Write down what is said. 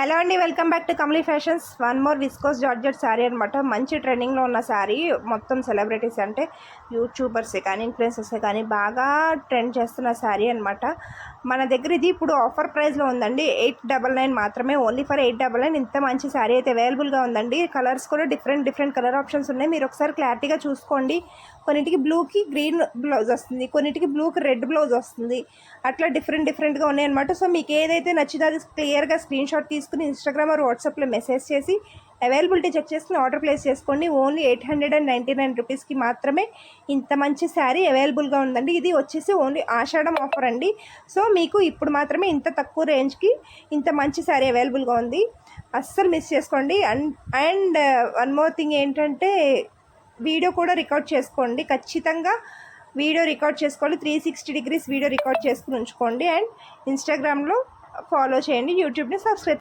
Hello అండి, welcome back to Kamli fashions. One more viscose georgette sari అనమాట. మంచి ట్రెండింగ్లో ఉన్న శారీ. మొత్తం సెలబ్రిటీస్ అంటే యూట్యూబర్సే కానీ ఇన్ఫ్లుయెన్సర్సే కానీ బాగా ట్రెండ్ చేస్తున్న శారీ అనమాట. మన దగ్గర ఇది ఇప్పుడు ఆఫర్ ప్రైస్లో ఉందండి. 899 మాత్రమే, ఓన్లీ ఫర్ 899. ఇంత మంచి శారీ అయితే అవైలబుల్గా ఉందండి. కలర్స్ కూడా డిఫరెంట్ కలర్ ఆప్షన్స్ ఉన్నాయి. మీరు ఒకసారి క్లారిటీగా చూసుకోండి. కొన్నిటికి బ్లూకి గ్రీన్ బ్లౌజ్ వస్తుంది, కొన్నిటికి బ్లూకి రెడ్ బ్లౌజ్ వస్తుంది. అట్లా డిఫరెంట్గా ఉన్నాయన్నమాట. సో మీకు ఏదైతే నచ్చిందో అది క్లియర్గా స్క్రీన్ షాట్ తీసుకుని ఇన్స్టాగ్రామ్ ఆర్ వాట్సాప్లో మెసేజ్ చేసి అవైలబిలిటీ చెక్ చేసుకుని ఆర్డర్ ప్లేస్ చేసుకోండి. ఓన్లీ 899 రూపీస్కి మాత్రమే ఇంత మంచి శారీ అవైలబుల్గా ఉందండి. ఇది వచ్చేసి ఓన్లీ ఆషాఢం ఆఫర్ అండి. సో మీకు ఇప్పుడు మాత్రమే ఇంత తక్కువ రేంజ్కి ఇంత మంచి శారీ అవైలబుల్గా ఉంది. అస్సలు మిస్ చేసుకోండి. అండ్ వన్ మోర్ థింగ్ ఏంటంటే, వీడియో కూడా రికార్డ్ చేసుకోండి. ఖచ్చితంగా వీడియో రికార్డ్ చేసుకోవాలి. 360 degrees వీడియో రికార్డ్ చేసుకుని ఉంచుకోండి. అండ్ ఇన్స్టాగ్రామ్లో ఫాలో చేయండి, యూట్యూబ్ని సబ్స్క్రైబ్